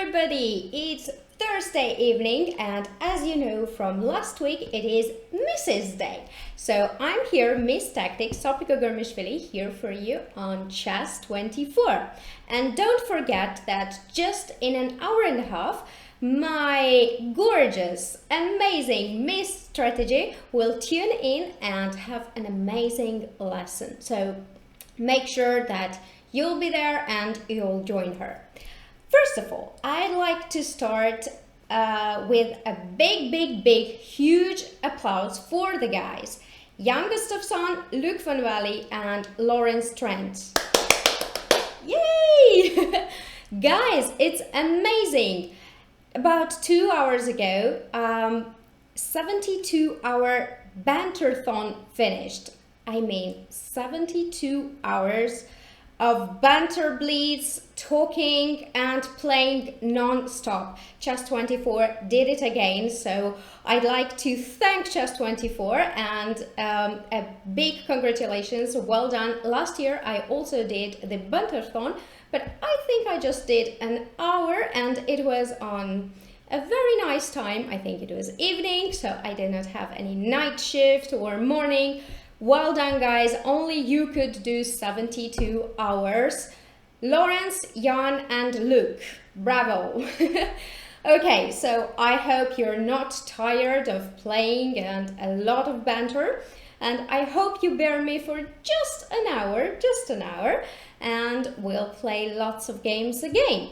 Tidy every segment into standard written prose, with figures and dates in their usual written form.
everybody! It's Thursday evening, and as you know from last week, it is Mrs. Day. So I'm here, Miss Tactics, Sopiko Guramishvili, here for you on Chess 24. And don't forget that just in an hour and a half, my gorgeous, amazing Miss Strategy will tune in and have an amazing lesson. So make sure that you'll be there and you'll join her. First of all, I'd like to start with a big, huge applause for the guys. Jan Gustafsson, Luke Van Valley, and Lawrence Trent. Yay! Guys, it's amazing. About 2 hours ago, 72-hour Banterthon finished. I mean, 72 hours of Banter Blitz, talking and playing non-stop. Chess24 did it again, so I'd like to thank Chess24 and a big congratulations, well done. Last year I also did the Banterthon, but I think I just did an hour and it was on a very nice time. I think it was evening, so I did not have any night shift or morning. Well done, guys. Only you could do 72 hours. Lawrence, Jan, and Luke. Bravo. Okay, so I hope you're not tired of playing and a lot of banter. And I hope you bear me for just an hour, and we'll play lots of games again.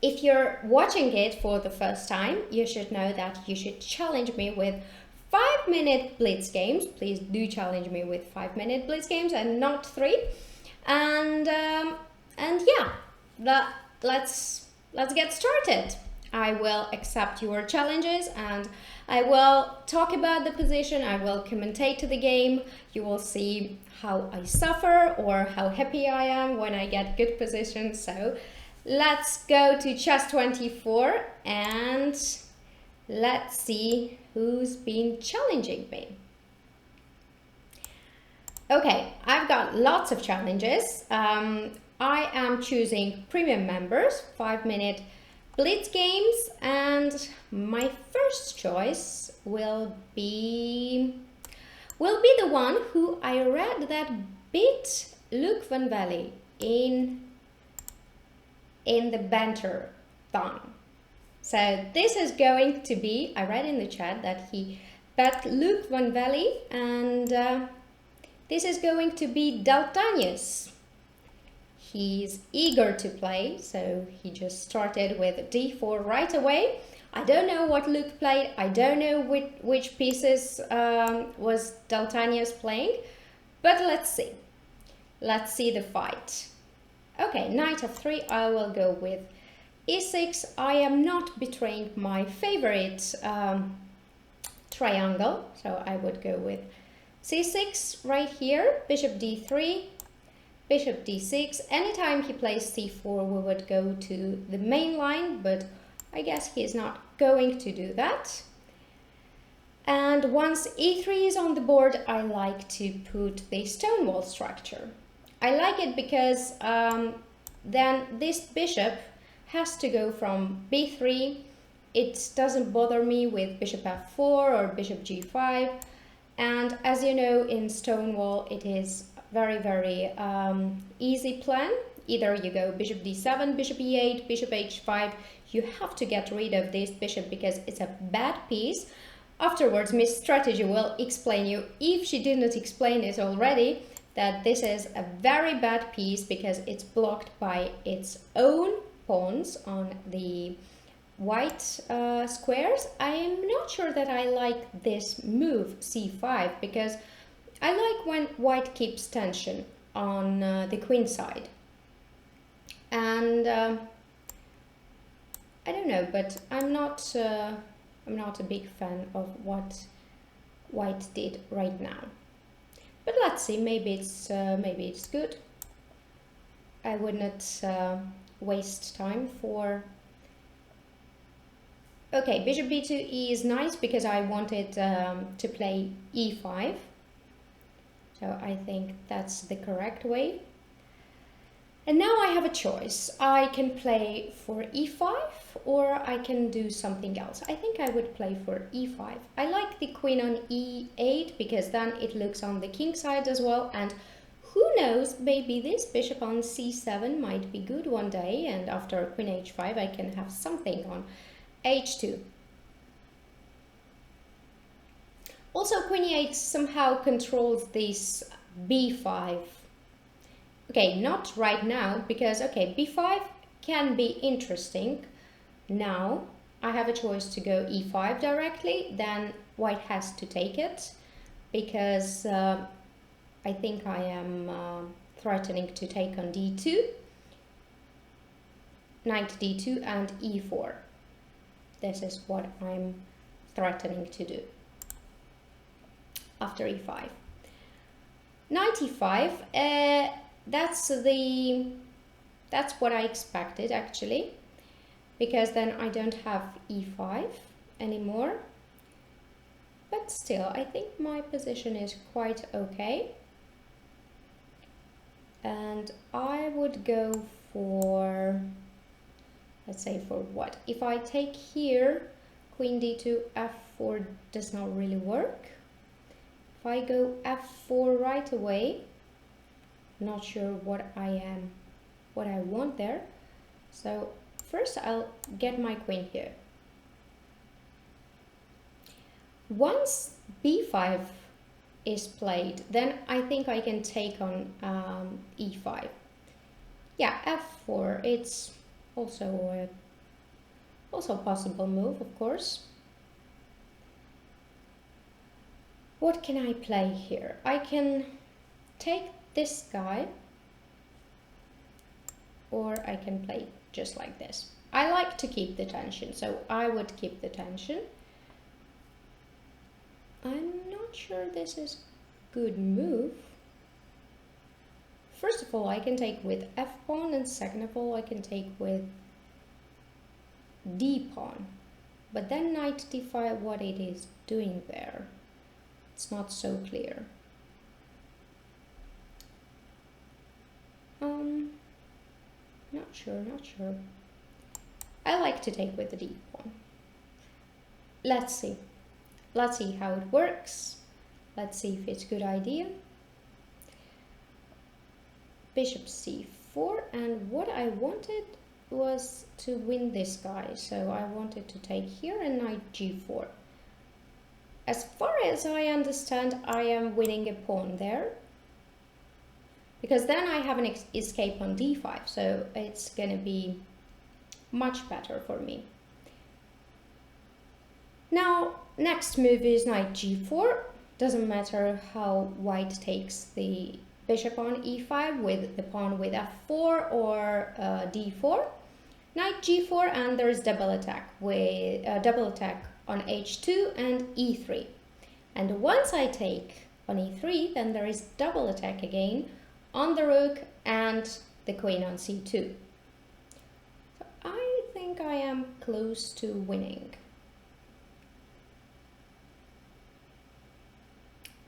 If you're watching it for the first time, you should know that you should challenge me with 5-minute blitz games. Please do challenge me with 5-minute blitz games and not 3. And yeah, let's get started. I will accept your challenges and I will talk about the position. I will commentate to the game. You will see how I suffer or how happy I am when I get good positions. So let's go to Chess24 and let's see who's been challenging me. Okay, I've got lots of challenges. I am choosing premium members, 5-minute blitz games, and my first choice will be the one who I read that beat Luke Van Valley in the Banterthon. So this is going to be, I read in the chat that he bet Luke Van Valley, and this is going to be Daltanius. He's eager to play, so he just started with d4 right away. I don't know what Luke played. I don't know which pieces was Daltanius playing, but let's see. Let's see the fight. Okay, knight f3, I will go with e6. I am not betraying my favorite triangle, so I would go with c6 right here, bishop d3, bishop d6. Anytime he plays c4, we would go to the main line, but I guess he's not going to do that. And once e3 is on the board, I like to put the Stonewall structure. I like it because then this bishop has to go from b3. It doesn't bother me with bishop f4 or bishop g5. And as you know, in Stonewall, it is very easy plan. Either you go bishop d7, bishop e8, bishop h5. You have to get rid of this bishop because it's a bad piece. Afterwards, Miss Strategy will explain you, if she did not explain it already, that this is a very bad piece because it's blocked by its own pawns on the white squares. I am not sure that I like this move c5 because I like when white keeps tension on the queen side. And I don't know, but I'm not a big fan of what white did right now. But let's see, maybe it's good. I would not waste time for... Okay, bishop b2 is nice because I wanted to play e5. So I think that's the correct way. And now I have a choice. I can play for e5 or I can do something else. I think I would play for e5. I like the queen on e8 because then it looks on the king side as well, and who knows, maybe this bishop on c7 might be good one day, and after queen h5 I can have something on h2. Also, queen e8 somehow controls this b5. Okay, not right now, because, okay, b5 can be interesting. Now, I have a choice to go e5 directly, then white has to take it, because I think I am threatening to take on d2, knight d2 and e4. This is what I'm threatening to do after e5. Knight e5, that's what I expected actually, because then I don't have e5 anymore. But still, I think my position is quite okay. And I would go for, let's say for what? If I take here, queen d2, f4 does not really work. If I go f4 right away, not sure what I want there. So first I'll get my queen here. Once b5 is played, then I think I can take on e5. Yeah, f4, it's also a possible move, of course. What can I play here? I can take this guy, or I can play just like this. I like to keep the tension, so I would keep the tension. I'm not sure this is a good move. First of all, I can take with f pawn, and second of all, I can take with d pawn. But then knight d5, what it is doing there, it's not so clear. Not sure. I like to take with the d pawn. Let's see how it works. Let's see if it's a good idea. Bishop c4, and what I wanted was to win this guy, so I wanted to take here and knight g4. As far as I understand, I am winning a pawn there, because then I have an escape on d5, so it's gonna be much better for me. Now, next move is knight g4. Doesn't matter how white takes the bishop on e5 with the pawn with f4 or d4. Knight g4, and there's double attack with double attack on h2 and e3. And once I take on e3, then there is double attack again on the rook and the queen on c2. So I think I am close to winning.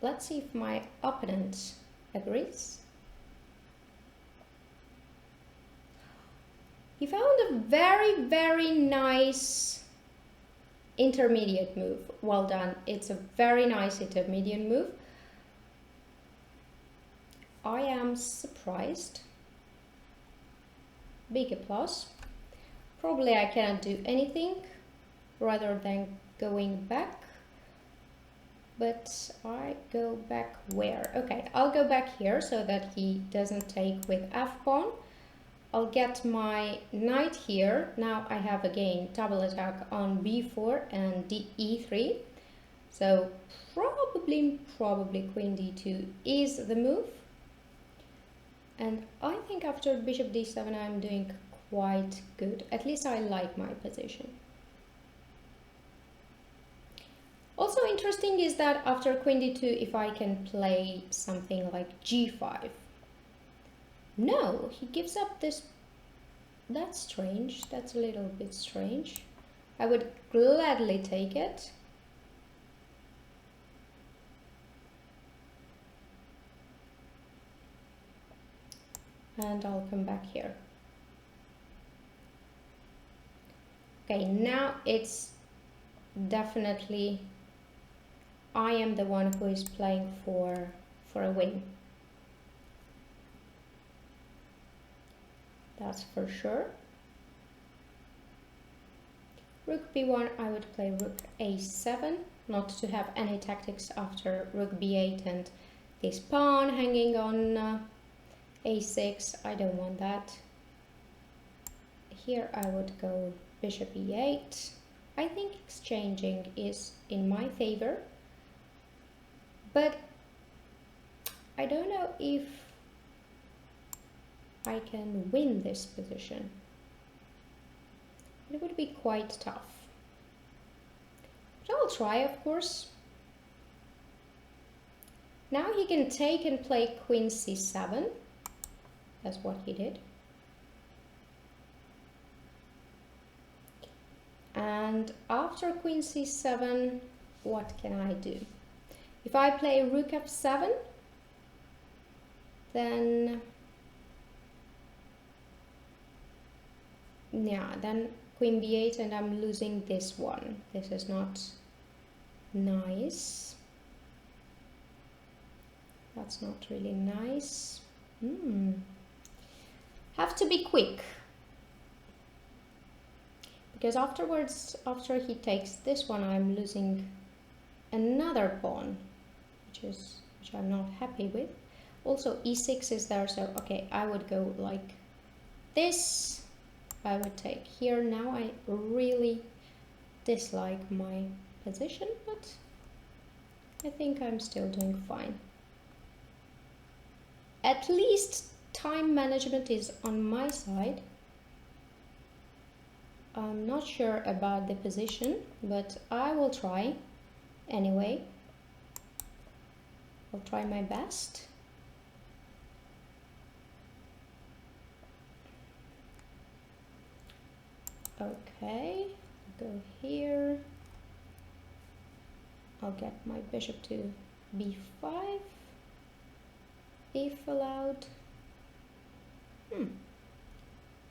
Let's see if my opponent agrees. He found a very, very nice intermediate move. Well done. It's a very nice intermediate move. I am surprised. Big applause. Probably I cannot do anything rather than going back. But I go back where? Okay, I'll go back here so that he doesn't take with f-pawn. I'll get my knight here. Now I have again double attack on b4 and e3. So probably queen d2 is the move. And I think after bishop d7 I'm doing quite good. At least I like my position. Also interesting is that after queen d2, if I can play something like g5. No, he gives up this. That's strange. That's a little bit strange. I would gladly take it. and I'll come back here. Okay, now it's definitely I am the one who is playing for a win. That's for sure. Rook b1, I would play rook a7, not to have any tactics after rook b8 and this pawn hanging on a6. I don't want that. Here I would go bishop e8. I think exchanging is in my favor, but I don't know if I can win this position. It would be quite tough. But I'll try, of course. Now he can take and play queen c7. That's what he did. And after queen c7, what can I do? If I play rook f7, then yeah, then queen b8 and I'm losing this one. This is not nice. That's not really nice. Have to be quick. Because afterwards, after he takes this one, I'm losing another pawn, which I'm not happy with. Also, e6 is there, so okay, I would go like this. I would take here. Now I really dislike my position, but I think I'm still doing fine. At least time management is on my side. I'm not sure about the position, but I will try anyway. I'll try my best. Okay, go here. I'll get my bishop to b5 if allowed.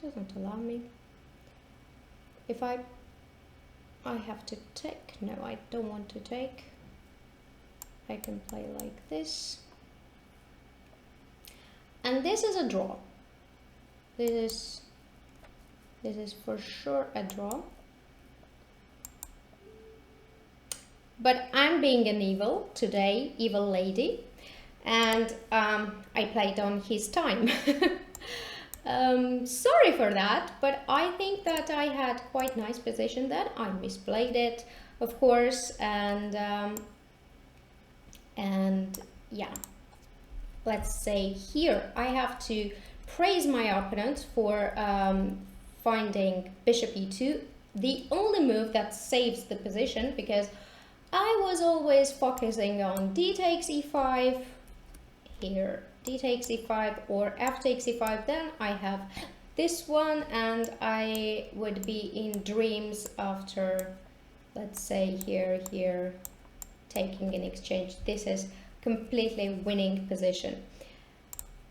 Doesn't allow me. If I have to take, no, I don't want to take. I can play like this. And this is a draw. This is for sure a draw. But I'm being an evil today, evil lady, and I played on his time. Sorry for that, but I think that I had quite nice position then. I misplayed it, of course, and yeah, let's say here I have to praise my opponent for finding bishop e2, the only move that saves the position, because I was always focusing on d takes e5, here d takes e5 or f takes e5, then I have this one and I would be in dreams after, let's say here taking an exchange. This is completely winning position.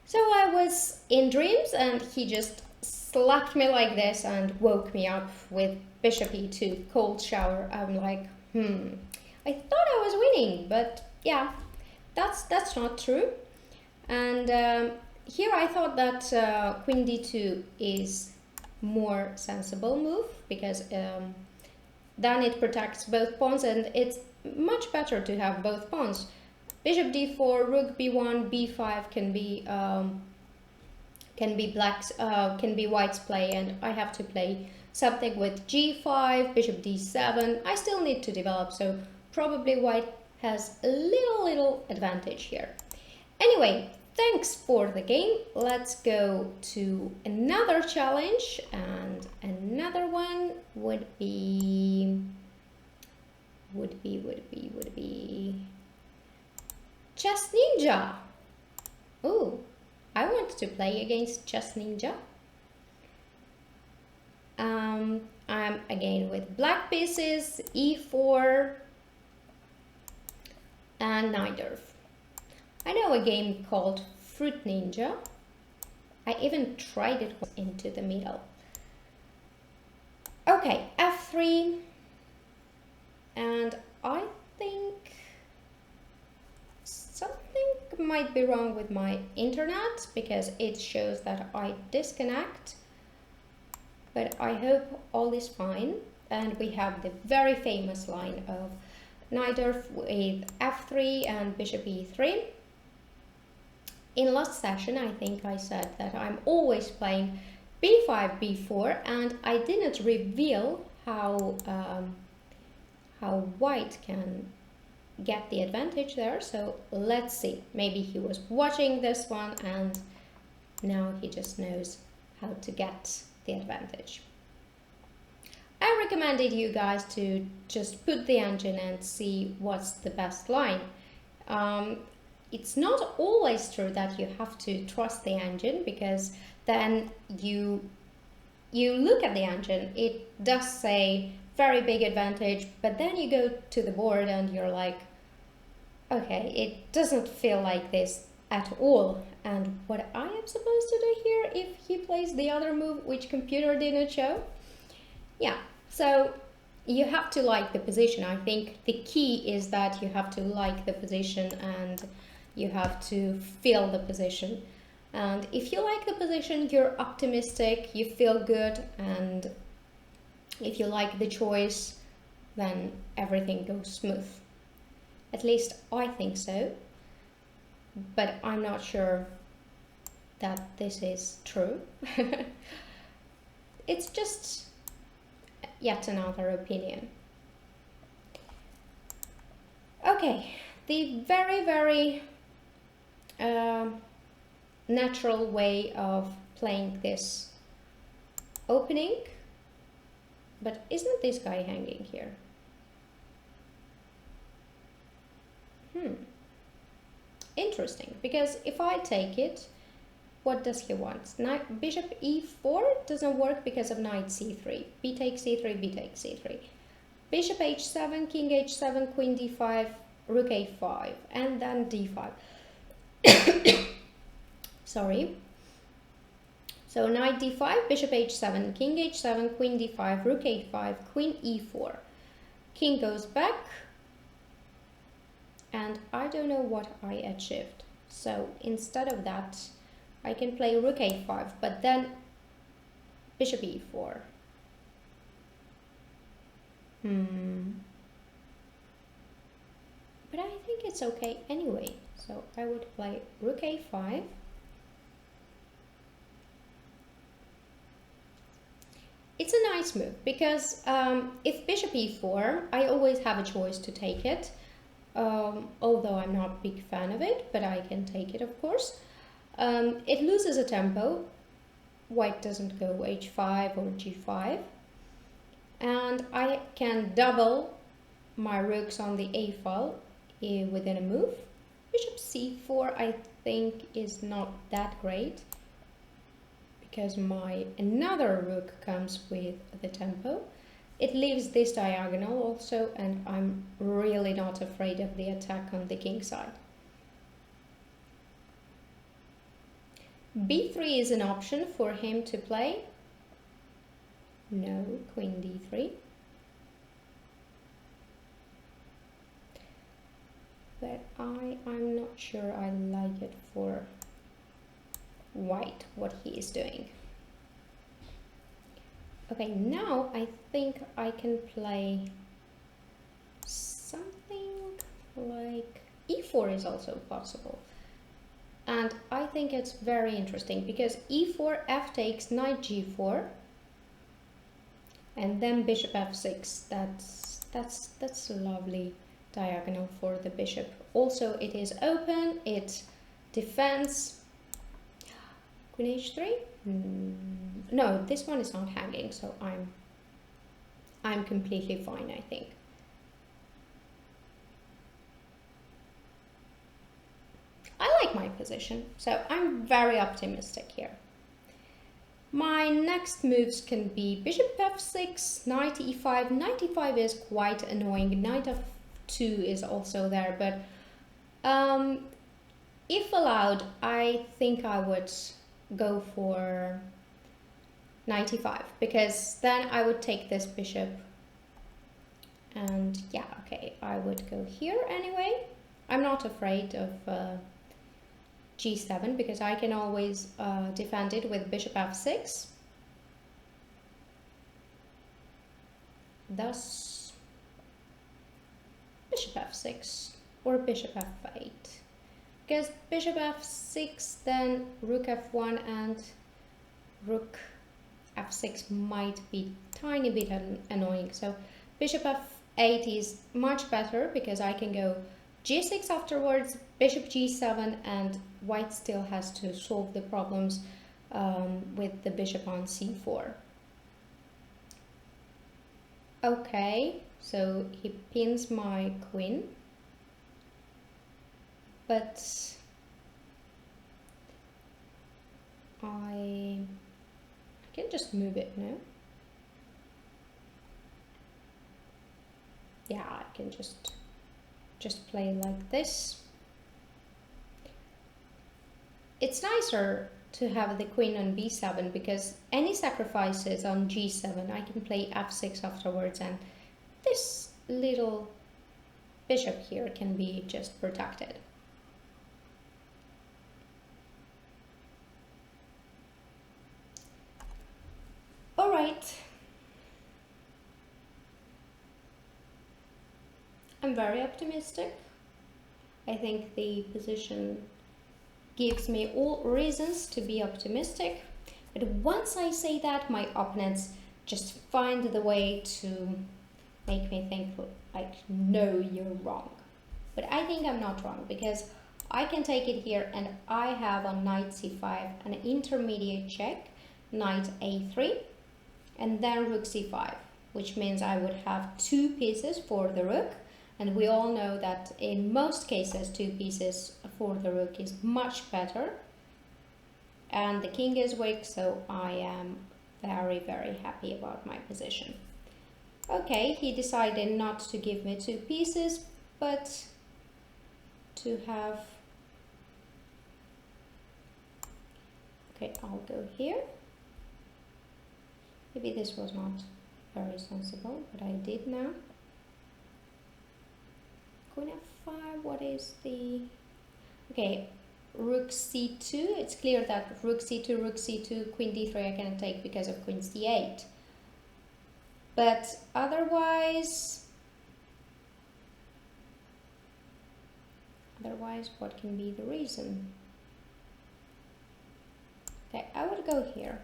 So I was in dreams and he just slapped me like this and woke me up with bishop e2, cold shower. I'm like, I thought I was winning, but yeah, that's not true. And here I thought that queen d2 is more sensible move, because then it protects both pawns and it's much better to have both pawns. Bishop d4, rook b1, b5 can be white's play, and I have to play something with g5, bishop d7. I still need to develop, so probably white has a little advantage here. Anyway, thanks for the game. Let's go to another challenge, and another one would be Chess Ninja. Oh, I want to play against Chess Ninja. I'm again with black pieces, e4 and knight. I know a game called Fruit Ninja. I even tried it into the middle. Okay, f3, and I think something might be wrong with my internet because it shows that I disconnect, but I hope all is fine. And we have the very famous line of knight with f3 and bishop e3. In last session, I think I said that I'm always playing b5, b4, and I didn't reveal how white can get the advantage there. So let's see. Maybe he was watching this one and now he just knows how to get the advantage. I recommended you guys to just put the engine and see what's the best line. It's not always true that you have to trust the engine, because then you look at the engine, it does say very big advantage, but then you go to the board and you're like, okay, it doesn't feel like this at all. And what I am supposed to do here if he plays the other move which computer didn't show? Yeah, so you have to like the position. I think the key is that you have to like the position and you have to feel the position. And if you like the position, you're optimistic, you feel good, and if you like the choice, then everything goes smooth. At least I think so, but I'm not sure that this is true. It's just yet another opinion. Okay, the very natural way of playing this opening, but isn't this guy hanging here? Interesting, because if I take it, what does he want? Bishop e4 doesn't work because of knight c3. B takes c3, b takes c3. Bishop h7, king h7, queen d5, rook a5, and then d5. Sorry. So knight d5, bishop h7, king h7, queen d5, rook a5, queen e4. King goes back, and I don't know what I achieved. So instead of that, I can play rook a5, but then bishop e4. But I think it's okay anyway. So I would play rook a5. It's a nice move because if bishop e4, I always have a choice to take it. Although I'm not a big fan of it, but I can take it, of course. It loses a tempo. White doesn't go h5 or g5. And I can double my rooks on the a file within a move. Bishop c4, I think, is not that great because my another rook comes with the tempo. It leaves this diagonal also, and I'm really not afraid of the attack on the king side. b3 is an option for him to play. No, queen d3. But I'm not sure I like it for white, what he is doing. Okay, now I think I can play something like e4 is also possible. And I think it's very interesting because e4, f takes, knight g4, and then bishop f6. That's a lovely diagonal for the bishop. Also, it is open, it defends. Queen h3? No, this one is not hanging, so I'm completely fine, I think. I like my position, so I'm very optimistic here. My next moves can be bishop f6, knight e5. Knight e5 is quite annoying. Knight f2 is also there, but if allowed, I think I would go for knight e5, because then I would take this bishop, and yeah, okay, I would go here anyway. I'm not afraid of g7 because I can always defend it with bishop f6. Thus bishop f6 or bishop f8, because bishop f6, then rook f1 and rook f6 might be tiny bit annoying. So bishop f8 is much better because I can go g6 afterwards, bishop g7, and white still has to solve the problems with the bishop on c4. Okay, so he pins my queen, but I can just move it, no? Yeah, I can just play like this. It's nicer to have the queen on b7 because any sacrifices on g7 I can play f6 afterwards, and this little bishop here can be just protected. All right. I'm very optimistic. I think the position gives me all reasons to be optimistic. But once I say that, my opponents just find the way to make me think like, no, you're wrong. But I think I'm not wrong because I can take it here, and I have on knight c5 an intermediate check, knight a3, and then rook c5, which means I would have two pieces for the rook. And we all know that in most cases, two pieces for the rook is much better. And the king is weak, so I am very, very happy about my position. Okay, he decided not to give me two pieces, but to have... Okay, I'll go here. Maybe this was not very sensible, but I did now. Queen f5, what is the... Okay, rook c2. It's clear that rook c2, queen d3 I cannot take because of queen c8. But otherwise, what can be the reason? Okay, I would go here.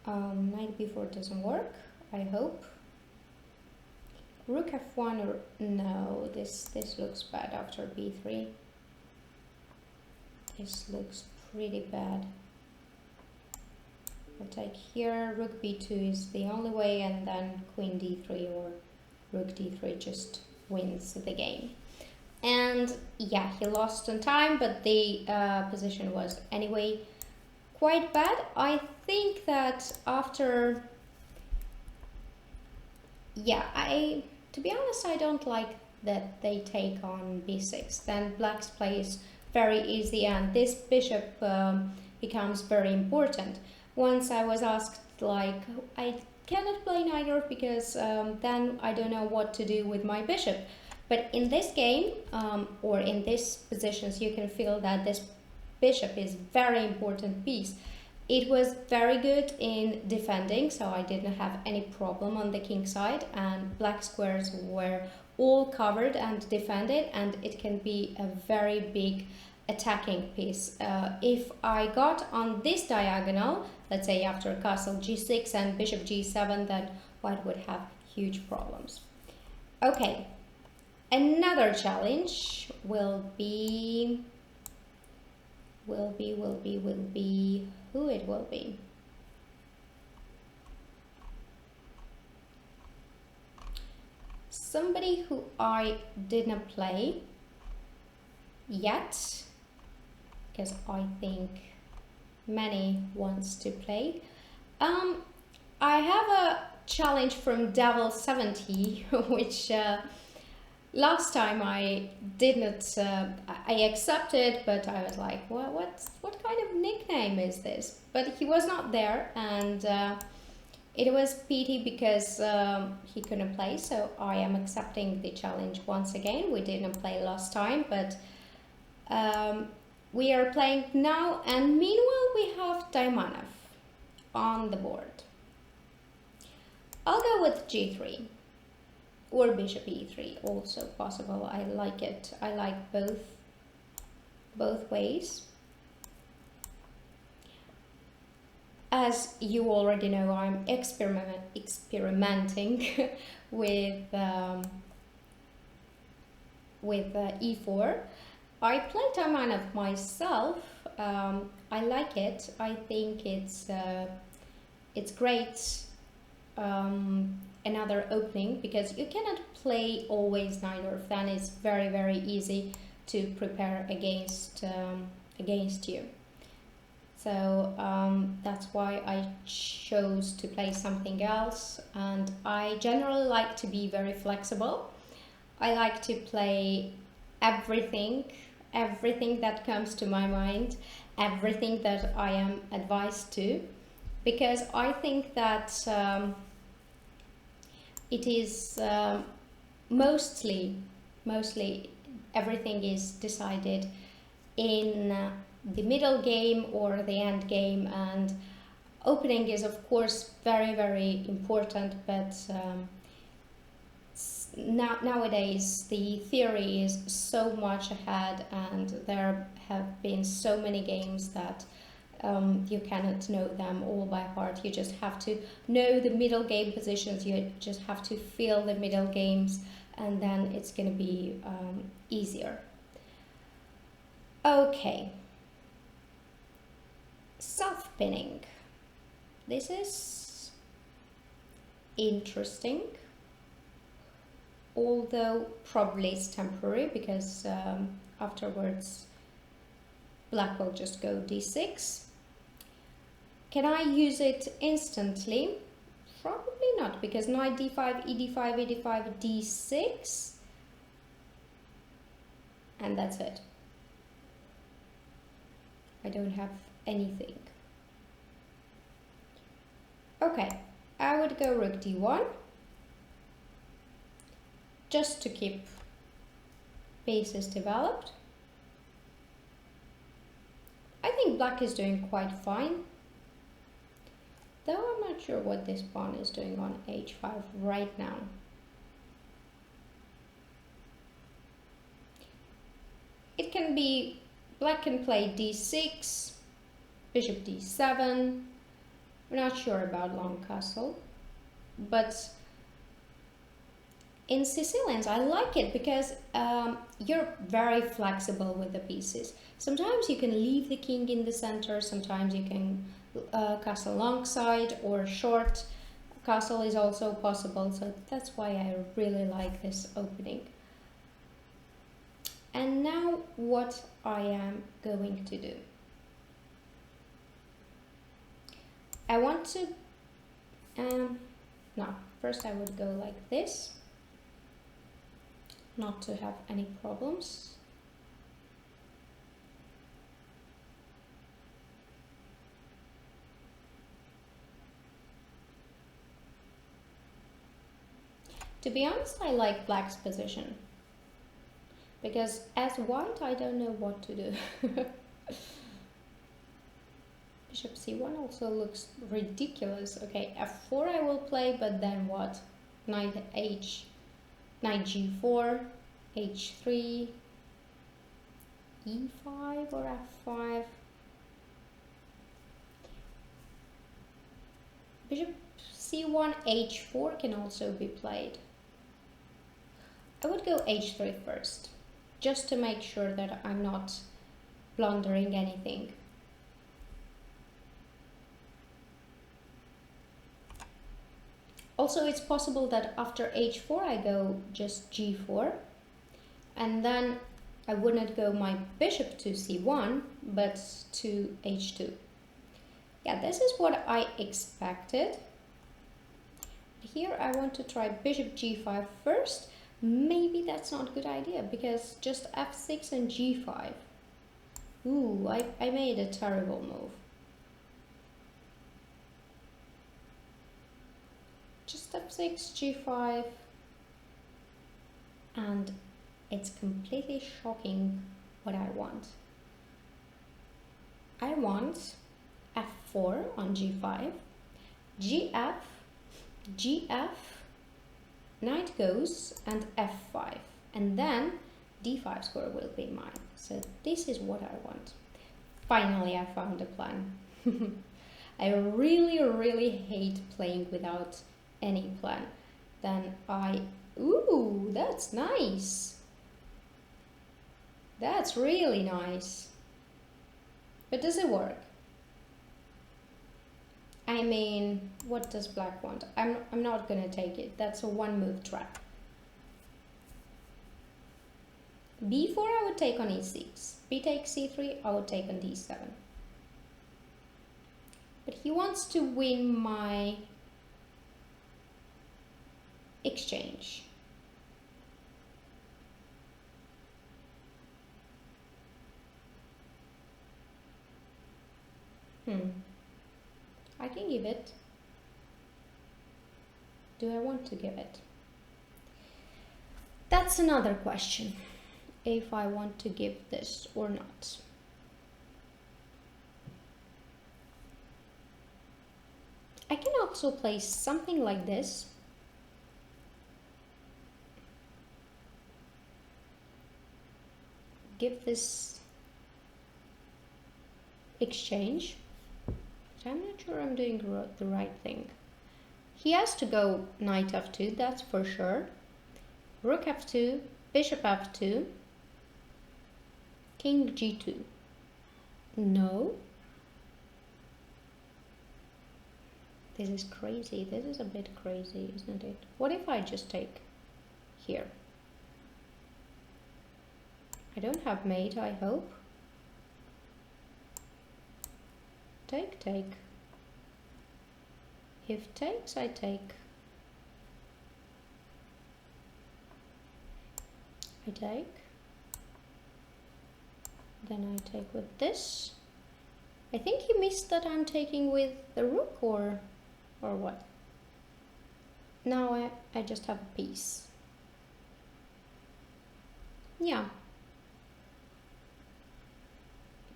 Knight b4 doesn't work, I hope. Rook f1 or no, this looks bad after b3. This looks pretty bad. I'll take here, rook b2 is the only way, and then queen d3 or rook d3 just wins the game. And yeah, he lost on time, but the position was anyway quite bad. I think that after... Yeah, to be honest, I don't like that they take on b6. Then black's play is very easy, and this bishop becomes very important. Once I was asked, like, I cannot play neither because then I don't know what to do with my bishop. But in this game, or in these positions, you can feel that this bishop is very important piece. It was very good in defending, so I didn't have any problem on the king side, and black squares were all covered and defended, and it can be a very big attacking piece. If I got on this diagonal, let's say after castle g6 and bishop g7, then white would have huge problems. Okay, another challenge will be who it will be. Somebody who I didn't play yet, because I think many wants to play. I have a challenge from Devil 70, which Last time I did not, I accepted, but I was like, well, what kind of nickname is this? But he was not there, and it was pity because he couldn't play, so I am accepting the challenge once again. We didn't play last time, but we are playing now, and meanwhile we have Daimanov on the board. I'll go with g3 or bishop e3, also possible. I like it. I like both ways. As you already know, I'm experimenting with e4. I play Daimanov myself. I like it. I think it's great. Another opening, because you cannot play always Neidorf. Then it's very easy to prepare against you. So that's why I chose to play something else, and I generally like to be very flexible. I like to play everything that comes to my mind, everything that I am advised to, because I think that it is mostly everything is decided in the middle game or the end game, and opening is of course very important, but nowadays the theory is so much ahead, and there have been so many games that you cannot know them all by heart. You just have to know the middle game positions, you just have to feel the middle games, and then it's going to be easier. Okay, self-pinning. This is interesting, although probably it's temporary, because afterwards black will just go d6. Can I use it instantly? Probably not, because knight d5, e d5, e d5, d6, and that's it. I don't have anything. Okay, I would go rook d1, just to keep pieces developed. I think black is doing quite fine, though I'm not sure what this pawn is doing on h5 right now. It can be, black can play d6, bishop d7. I'm not sure about long castle, but in Sicilians I like it because you're very flexible with the pieces. Sometimes you can leave the king in the center, sometimes you can castle long side, or short castle is also possible, so that's why I really like this opening. And now what I am going to do. I want to, no, first I would go like this, not to have any problems. To be honest, I like black's position, because as white I don't know what to do. Bishop c1 also looks ridiculous. Okay, f4 I will play, but then what? Knight g4, h3, e5 or f5. Bishop c1, h4 can also be played. I would go h3 first, just to make sure that I'm not blundering anything. Also, it's possible that after h4 I go just g4, and then I wouldn't go my bishop to c1, but to h2. Yeah, this is what I expected. Here I want to try bishop g5 first, maybe that's not a good idea, because just f6 and g5. Ooh, I made a terrible move. Just f6, g5, and it's completely shocking what I want. I want f4 on g5, gf, gf, knight goes, and f5, and then d5 square will be mine. So this is what I want. Finally, I found a plan. I really hate playing without any plan. Then ooh, that's nice. That's really nice. But does it work? I mean, what does black want? I'm not gonna take it. That's a one move trap. b4 I would take on e6. b takes c3, I would take on d7. But he wants to win my exchange. I can give it. Do I want to give it? That's another question, if I want to give this or not. I can also play something like this. Give this exchange. But I'm not sure I'm doing the right thing. He has to go knight f2, that's for sure. Rook f2, bishop f2, king g2. No. This is crazy. This is a bit crazy, isn't it? What if I just take here? I don't have mate, I hope. Take, take. If takes, I take. I take. Then I take with this. I think he missed that I'm taking with the rook, or what? Now I just have a piece. Yeah.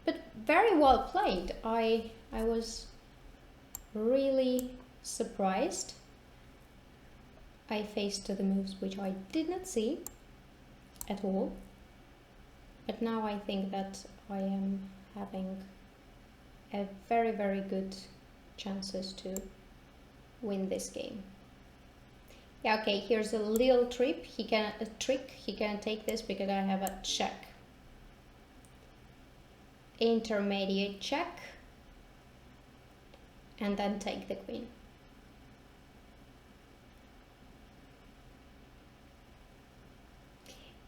But very well played. I was really surprised. I faced the moves which I did not see at all. But now I think that I am having a very good chances to win this game. Yeah, okay, here's a little trick. He can take this because I have a check. Intermediate check, and then take the queen.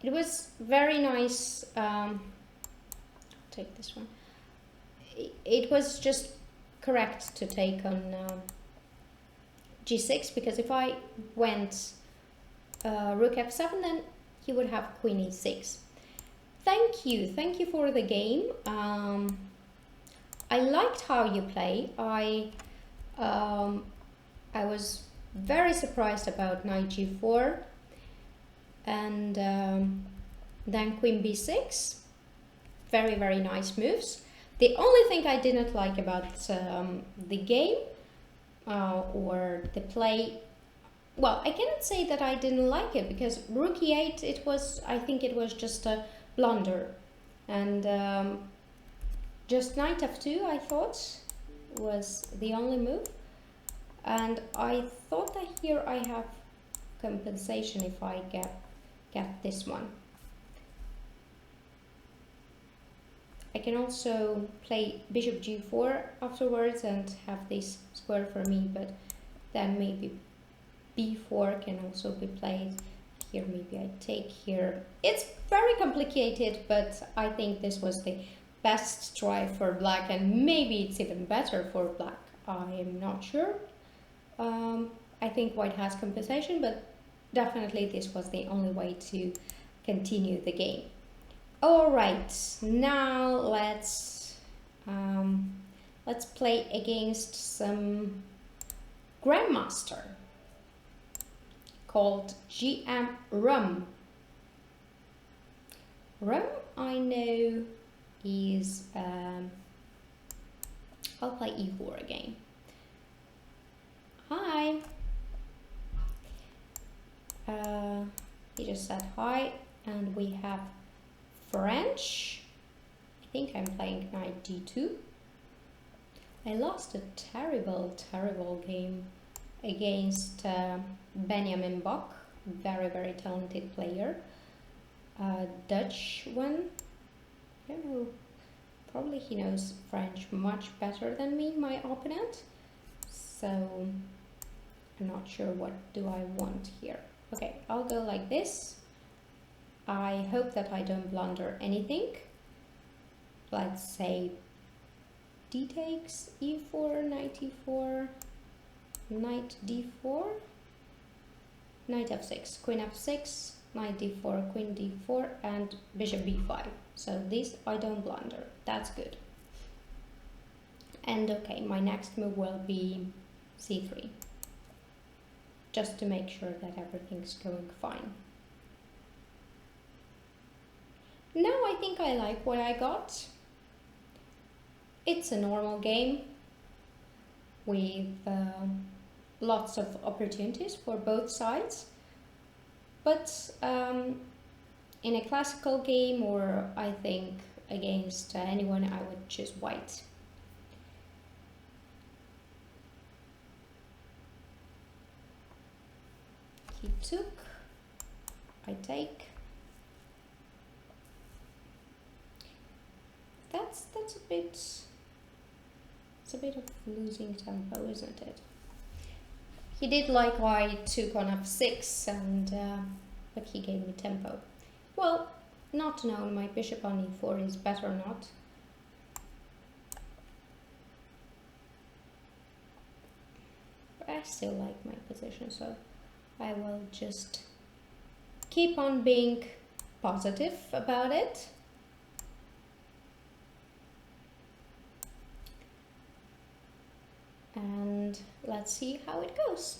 It was very nice. Take this one. It was just correct to take on g6, because if I went rook f7, then he would have queen e6. Thank you for the game. I liked how you play. I was very surprised about knight g4, and then queen b6. Very nice moves. The only thing I did not like about the game or the play, well, I cannot say that I didn't like it, because rook e8, I think it was just a blunder, and just knight f2 I thought was the only move, and I thought that here I have compensation if I get this one. I can also play bishop g4 afterwards and have this square for me, but then maybe b4 can also be played. Here maybe I take here. It's very complicated, but I think this was the best try for black, and maybe it's even better for black. I am not sure. I think white has compensation, but definitely this was the only way to continue the game. All right, now let's play against some grandmaster called GM Rum. Rum, I know, is I'll play E4 again. Hi. He just said hi, and we have French. I think I'm playing knight d2. I lost a terrible game against Benjamin Bach, very talented player. Dutch one. I don't know. Probably he knows French much better than me, my opponent. So I'm not sure what do I want here. Okay, I'll go like this. I hope that I don't blunder anything. Let's say d takes e4, knight e4, knight d4, knight f6, queen f6, knight d4, queen d4, and bishop b5. So this I don't blunder. That's good. And okay, my next move will be c3, just to make sure that everything's going fine. Now I think I like what I got. It's a normal game with lots of opportunities for both sides, but in a classical game, or I think against anyone, I would choose white. He took, I take. That's a bit, it's a bit of losing tempo, isn't it? He did like I took on f6, and but he gave me tempo. Well, not known, my bishop on e4 is better not. But I still like my position, so I will just keep on being positive about it. And let's see how it goes.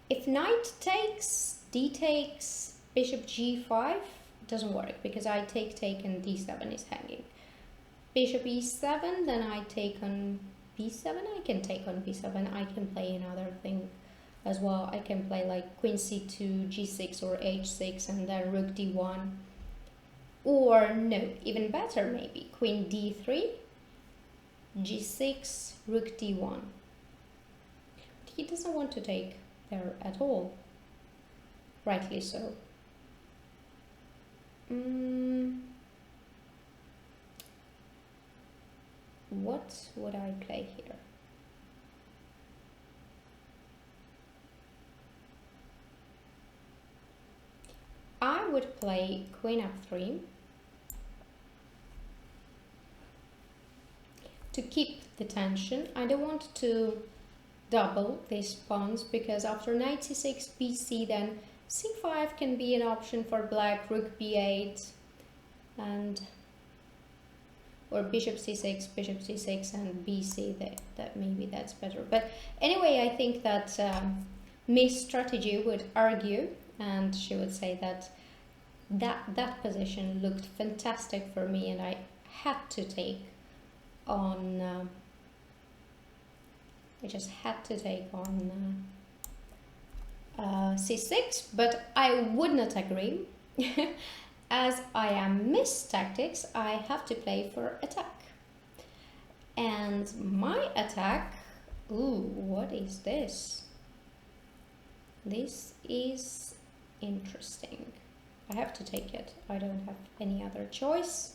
If knight takes, d takes, bishop g5, doesn't work because I take and d7 is hanging. Bishop e7, then I take on b7, I can take on b7, I can play another thing as well. I can play like queen c2, g6 or h6, and then rook d1. Or no, even better maybe, queen d3, g6, rook d1. But he doesn't want to take there at all, rightly so. What would I play here? I would play queen f3 to keep the tension. I don't want to double these pawns because after knight c6, bc, then c5 can be an option for black, rook b8, and or bishop c6 and bc. That maybe that's better. But anyway, I think that Miss Strategy would argue, and she would say that that position looked fantastic for me, and I had to take on I just had to take on c6, but I would not agree. As I am Miss Tactics, I have to play for attack. And my attack, ooh, what is this? This is interesting. I have to take it. I don't have any other choice.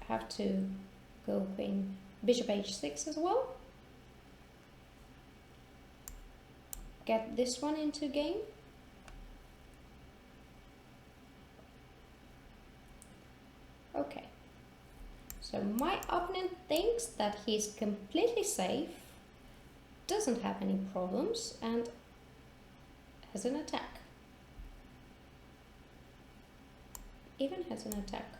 I have to go queen, bishop h6 as well. Get this one into game. Okay. So my opponent thinks that he's completely safe doesn't have any problems and has an attack. Even has an attack.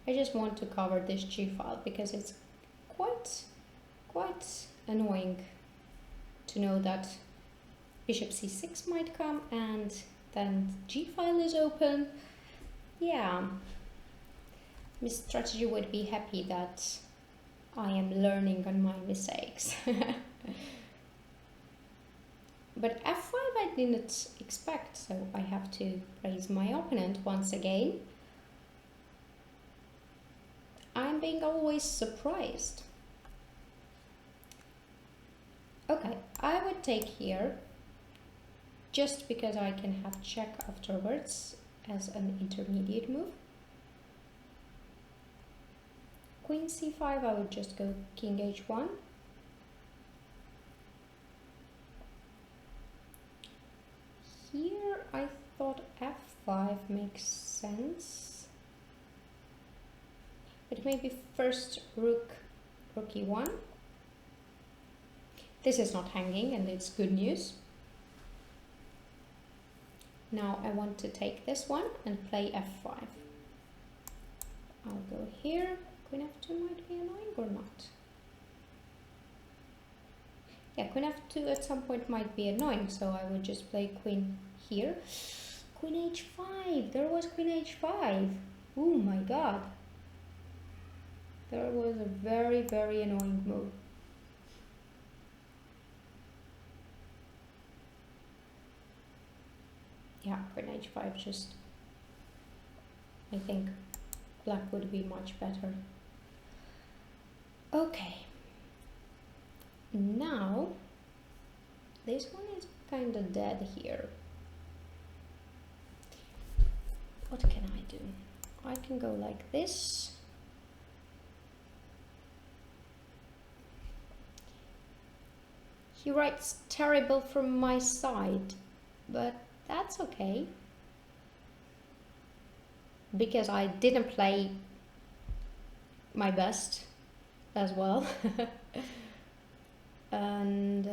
I just want to cover this G file because it's quite annoying to know that bishop c6 might come and then G file is open. Yeah, my strategy would be happy that I am learning on my mistakes. But f5 I didn't expect, so I have to praise my opponent once again. I'm being always surprised. Okay, I would take here just because I can have check afterwards as an intermediate move. Queen c5, I would just go king h1. Here I thought f5 makes sense. But maybe first rook e1. This is not hanging and it's good news. Now I want to take this one and play f5. I'll go here. Queen f2 might be annoying or not. Yeah, queen f2 at some point might be annoying, so I would just play queen here. Queen h5, there was queen h5. Oh my god. That was a very, very annoying move. Yeah, queen h5 just, I think black would be much better. Okay. Now, this one is kind of dead here. What can I do? I can go like this. He writes terrible from my side, but that's okay. Because I didn't play my best as well. And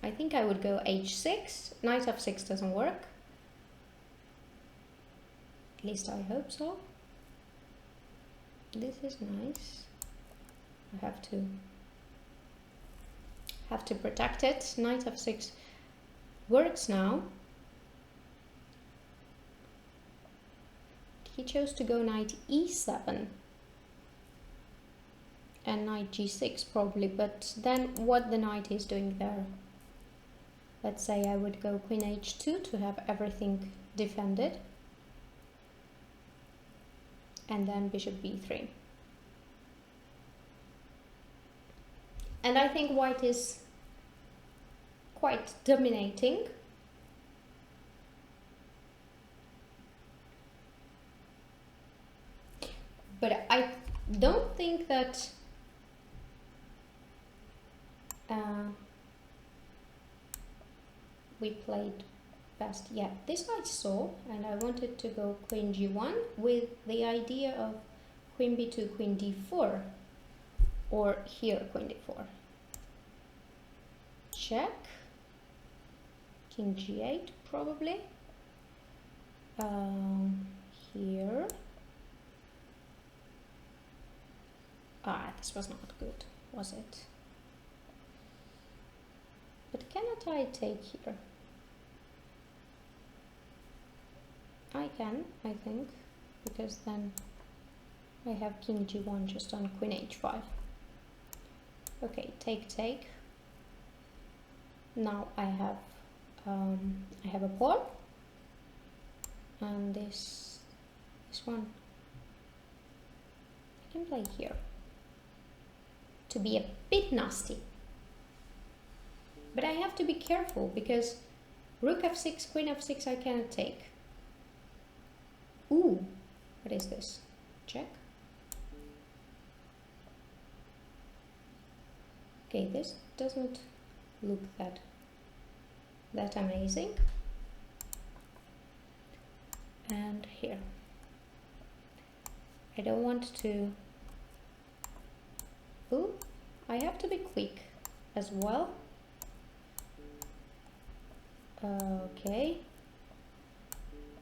I think I would go h6. Knight f6 doesn't work. At least I hope so. This is nice. I have to protect it. Knight f6 works now. He chose to go knight e7 and knight g6 probably, but then what the knight is doing there? Let's say I would go queen h2 to have everything defended, and then bishop b3. And I think white is quite dominating. But I don't think that we played best yet. This I saw, and I wanted to go queen g1 with the idea of queen b2, queen d4, or here queen d4. Check. King g8 probably. Here. Ah, this was not good, was it? But cannot I take here? I can, I think, because then I have king g1 just on queen h5. Okay, take. Now I have a pawn, and this one I can play here to be a bit nasty. But I have to be careful because rook f6, queen f6 I cannot take. Ooh, what is this? Check. Okay, this doesn't look that amazing. And here. I don't want to I have to be quick as well. Okay,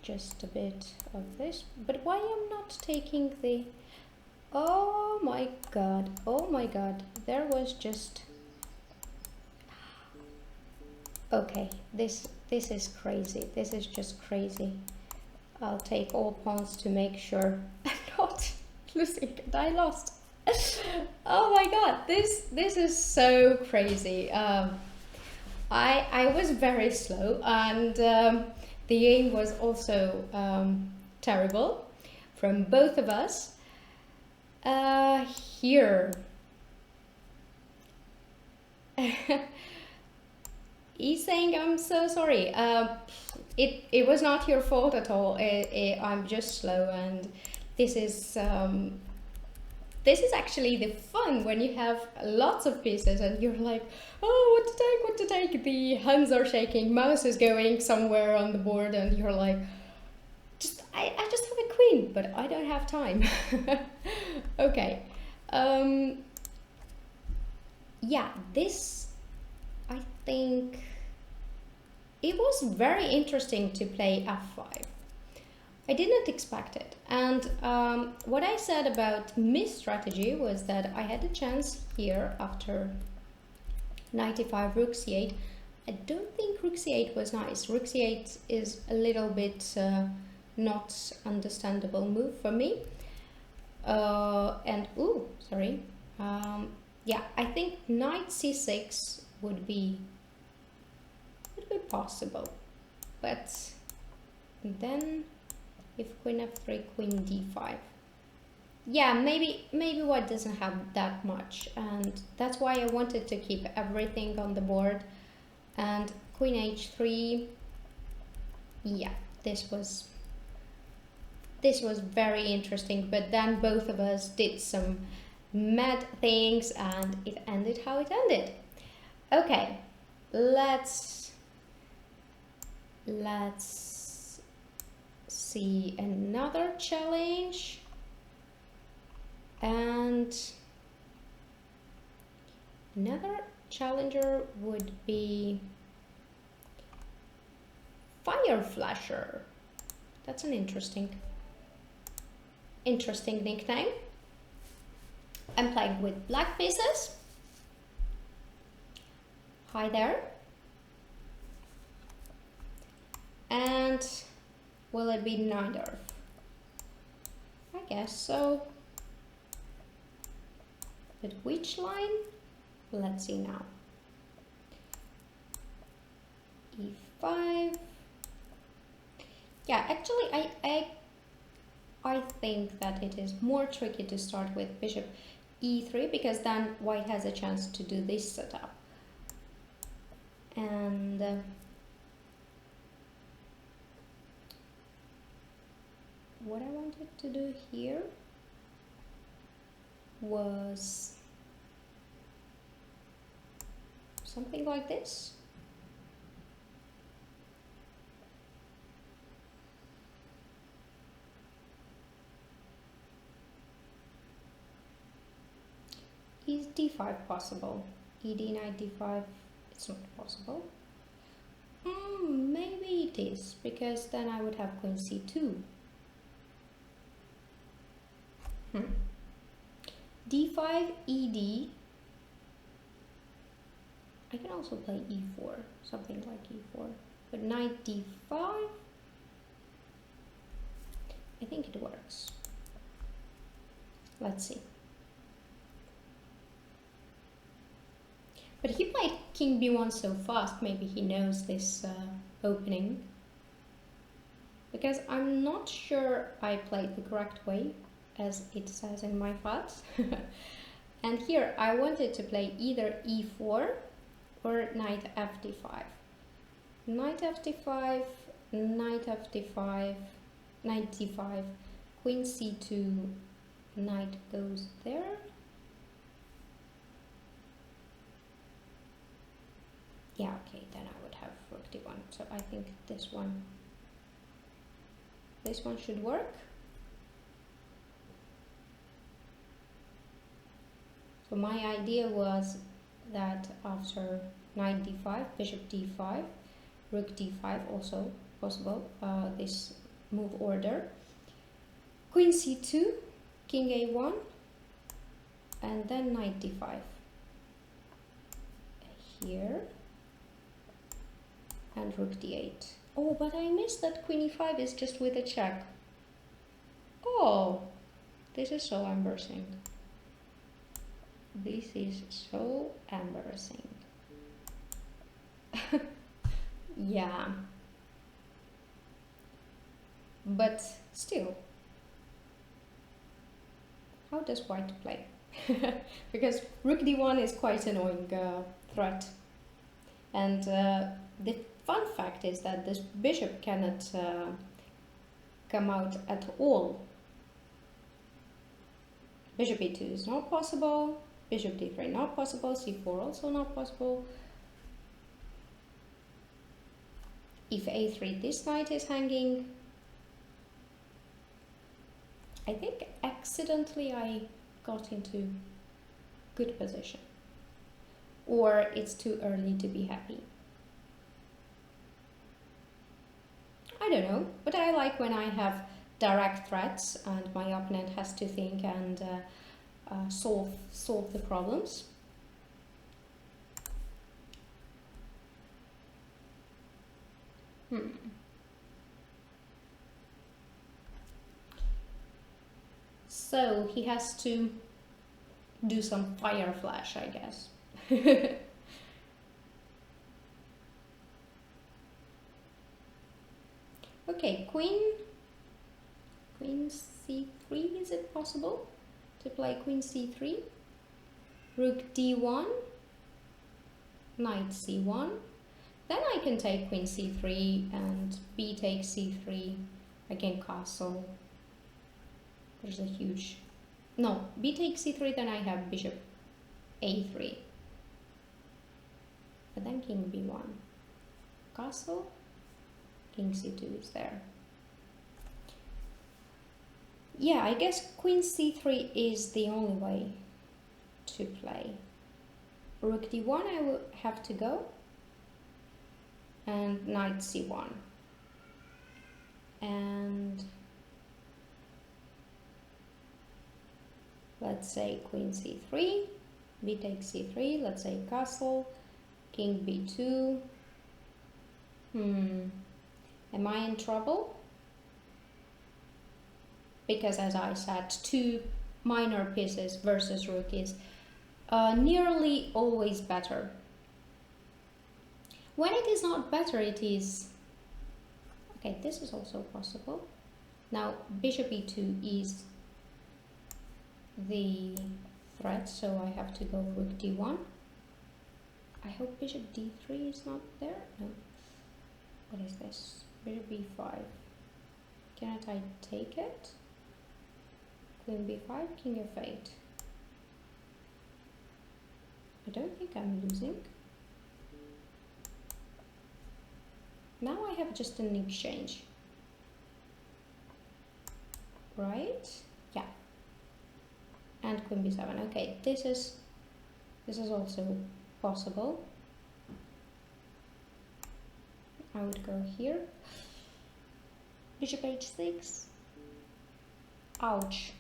just a bit of this, but why I'm not taking the, oh my god, there was just, okay, this is crazy, this is just crazy. I'll take all pawns to make sure I'm not losing, and I lost. Oh my god, this is so crazy. I was very slow, and the aim was also terrible from both of us. Here. He's saying, I'm so sorry. It was not your fault at all. I'm just slow, and this is actually the fun when you have lots of pieces and you're like, oh, what to take? The hands are shaking, mouse is going somewhere on the board, and you're like, I just have a queen, but I don't have time. Okay. Yeah, this, I think, it was very interesting to play f5. I didn't expect it, and what I said about Miss strategy was that I had a chance here after knight e5, rook c8. I don't think rook c8 was nice. Rook c8 is a little bit not understandable move for me. And ooh, sorry. Yeah, I think knight c6 would be possible, but then if queen f3, queen d5, yeah, maybe white doesn't have that much, and that's why I wanted to keep everything on the board. And queen h3, yeah, this was very interesting, but then both of us did some mad things and it ended how it ended. Okay, let's see another challenge, and another challenger would be Fire Flasher. That's an interesting nickname. I'm playing with black pieces. Hi there. And will it be neither? I guess so. But which line? Let's see now. e5. Yeah, actually I think that it is more tricky to start with bishop e3, because then white has a chance to do this setup. And what I wanted to do here was something like this. Is d5 possible? Ed knight d5, it's not possible. Maybe it is, because then I would have queen c2. d5, ed. I can also play e4, something like e4. But knight d5, I think it works. Let's see. But he played king b1 so fast, maybe he knows this opening. Because I'm not sure I played the correct way, as it says in my thoughts. And here I wanted to play either e4 or knight fd5. Knight fd5, knight fd5, knight d5, queen c2, knight goes there. Yeah, okay, then I would have rook d1. So I think this one should work. So my idea was that after knight d5, bishop d5, rook d5 also possible, this move order, queen c2, king a1, and then knight d5 here, and rook d8. Oh, but I missed that queen e5 is just with a check. Oh, this is so embarrassing. This is so embarrassing. Yeah. But still, how does white play? Because rook d1 is quite an annoying threat. And the fun fact is that this bishop cannot come out at all. Bishop e2 is not possible, bishop d3 not possible, c4 also not possible. If a3, this knight is hanging. I think accidentally I got into good position. Or it's too early to be happy. I don't know, but I like when I have direct threats and my opponent has to think and solve the problems. So he has to do some fire flash, I guess. Okay, queen c3, is it possible to play queen c3? Rook d1, knight c1, then I can take queen c3 and b takes c3, again castle. There's a huge, no, b takes c3, then I have bishop a3, but then king b1, castle, king c2 is there. Yeah, I guess queen c3 is the only way to play. Rook d1 I will have to go, and knight c1, and let's say queen c3, b takes c3, let's say castle, king b2. Am I in trouble? Because as I said, two minor pieces versus rook is nearly always better. When it is not better, it is... Okay, this is also possible. Now, bishop e2 is the threat, so I have to go rook d1. I hope bishop d3 is not there. No. What is this? Bishop b5. Cannot I take it? Queen b5, king f8. I don't think I'm losing. Now I have just an exchange. Right? Yeah. And queen b7. Okay, this is also possible. I would go here. Bishop h6. Ouch.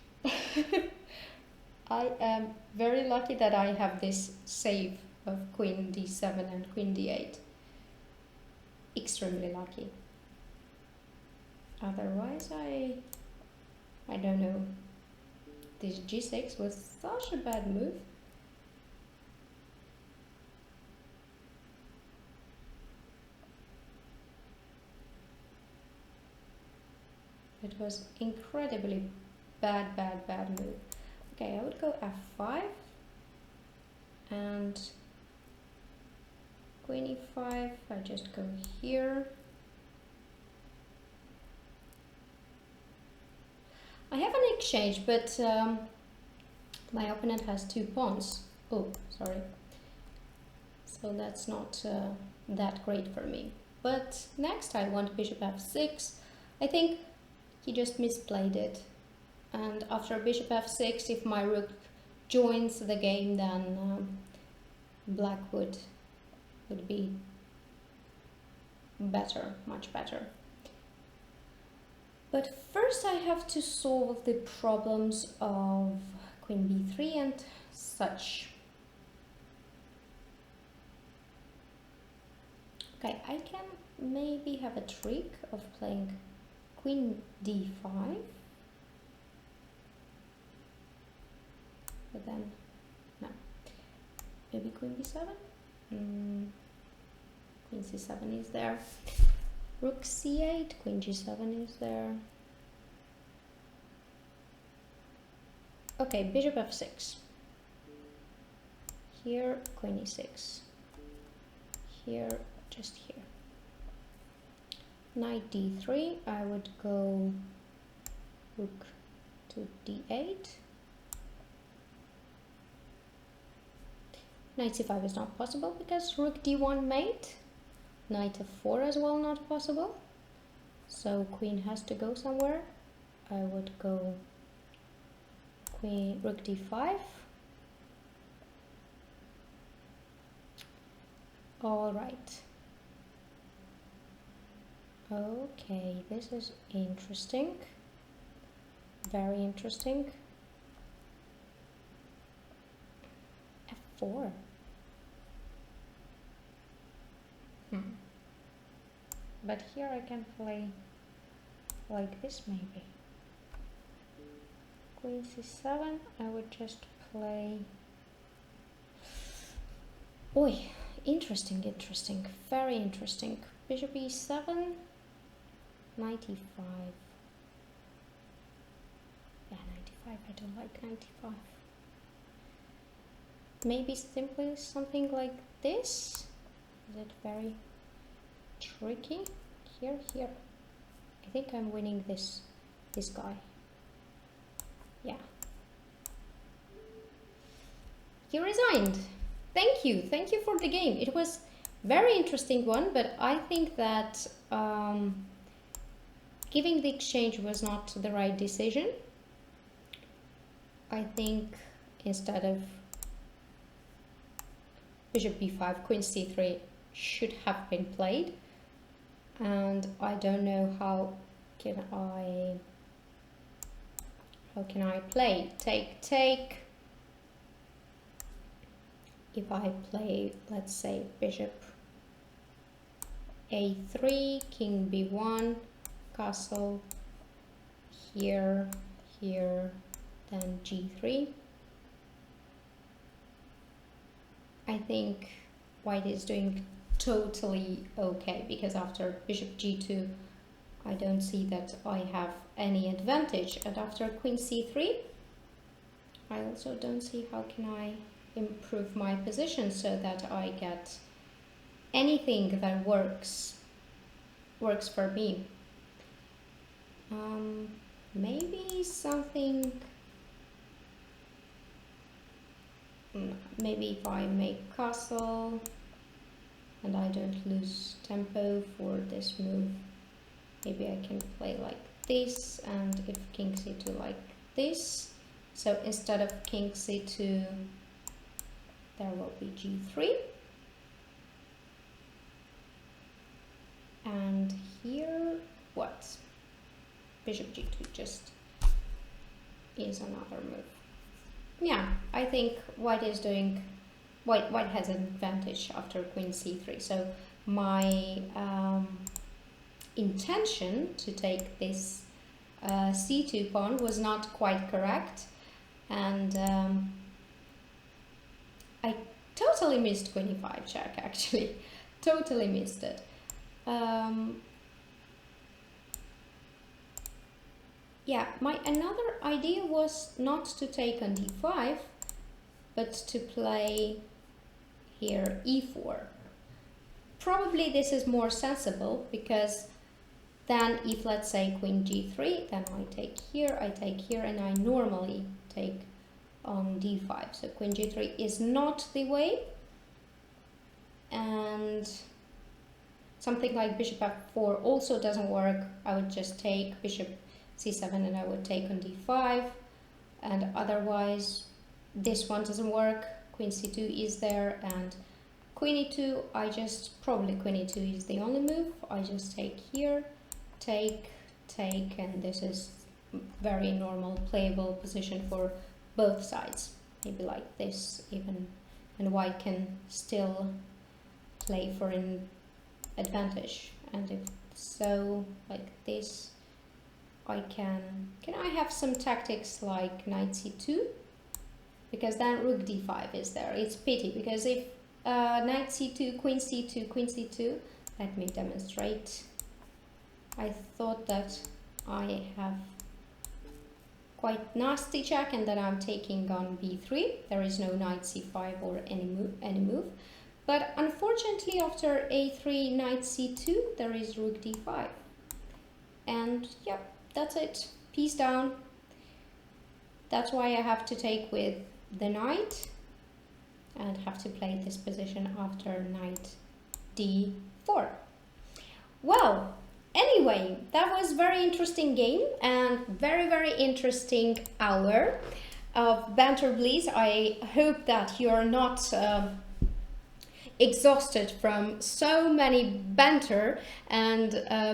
I am very lucky that I have this save of queen d7 and queen d8. Extremely lucky. Otherwise, I don't know. This g6 was such a bad move. It was incredibly bad move. Okay, I would go f5 and queen e5. I just go here. I have an exchange, but my opponent has two pawns. Oh, sorry. So that's not that great for me. But next I want bishop f6. I think he just misplayed it. And after bishop f6, if my rook joins the game, then black would be better, much better. But first I have to solve the problems of queen b3 and such. Okay, I can maybe have a trick of playing queen d5, but then no. Maybe queen b7. Queen c7 is there. Rook c8, queen g7 is there. Okay, bishop f6. Here, queen e6. Here, just here. Knight d3, I would go rook to d8. Knight c5 is not possible because rook d1 mate. Knight f4 as well not possible. So queen has to go somewhere. I would go queen rook d5. All right. Okay, this is interesting. Very interesting. F4. But here I can play like this maybe. Queen c7, I would just play... Oi, interesting, very interesting. Bishop e7, knight e5. Yeah, knight e5, I don't like knight e5. Maybe simply something like this. Is it very tricky? Here. I think I'm winning this guy. Yeah. He resigned. Thank you for the game. It was very interesting one, but I think that giving the exchange was not the right decision. I think instead of bishop b5, queen c3 should have been played, and I don't know how can I play take. If I play, let's say, bishop a3, king b1, castle here, then g3. I think white is doing totally okay, because after bishop g2 I don't see that I have any advantage, and after queen c3 I also don't see how can I improve my position so that I get anything that works for me. Maybe something, maybe if I make castle and I don't lose tempo for this move, maybe I can play like this, and if king c2 like this, so instead of king c2 there will be g3, and here what? Bishop g2 just is another move. Yeah, I think white has an advantage after queen c3. So my intention to take this c2 pawn was not quite correct, and I totally missed queen e5 check, actually. Totally missed it. Yeah, my another idea was not to take on d5, but to play here e4. Probably this is more sensible, because then if, let's say, queen g3, then I take here, and I normally take on d5. So queen g3 is not the way, and something like bishop f4 also doesn't work. I would just take bishop c7 and I would take on d5, and otherwise this one doesn't work. Queen c2 is there, and queen e2, probably queen e2 is the only move. I just take here, take, and this is very normal playable position for both sides. Maybe like this even, and white can still play for an advantage. And if so, like this, I can I have some tactics like knight c2? Because then rook d5 is there. It's pity, because if knight c2, queen c2, queen c2, let me demonstrate. I thought that I have quite nasty check, and then I'm taking on b3. There is no knight c5 or any move. But unfortunately, after a3, knight c2, there is rook d5. And yep, that's it. Piece down. That's why I have to take with the knight and have to play this position after knight d4. Well, anyway, that was very interesting game and very interesting hour of Banter Blitz. I hope that you're not exhausted from so many banter and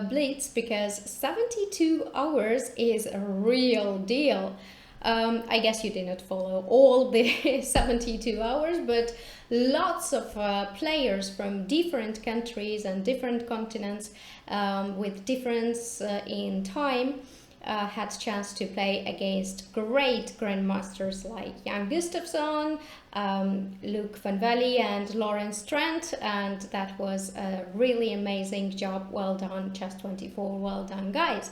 blitz, because 72 hours is a real deal. I guess you didn't follow all the 72 hours, but lots of players from different countries and different continents with difference in time had chance to play against great grandmasters like Jan Gustafsson, Luc van Valley and Lawrence Trent, and that was a really amazing job. Well done, Chess24, well done guys.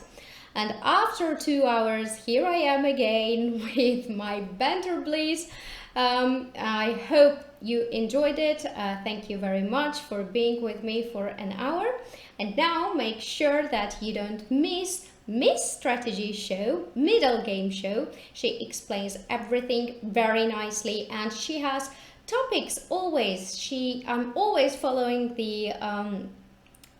And after 2 hours, here I am again with my Banter Blitz. I hope you enjoyed it. Thank you very much for being with me for an hour. And now make sure that you don't miss Miss Strategy Show, middle game show. She explains everything very nicely, and she has topics always. I'm always following the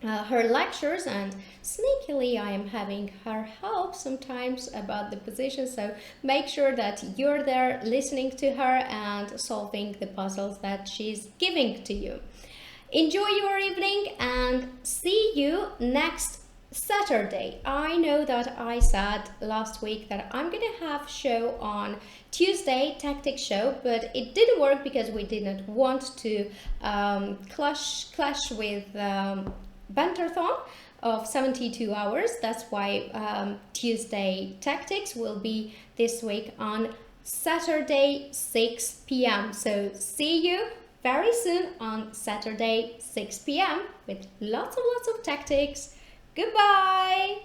her lectures, and sneakily I am having her help sometimes about the position, so make sure that you're there listening to her and solving the puzzles that she's giving to you. Enjoy your evening and see you next Saturday. I know that I said last week that I'm gonna have show on Tuesday, tactics show, but it didn't work because we didn't want to clash with Banterthon of 72 hours. That's why Tuesday tactics will be this week on Saturday 6 p.m. So see you very soon on Saturday 6 p.m. with lots of tactics. Goodbye!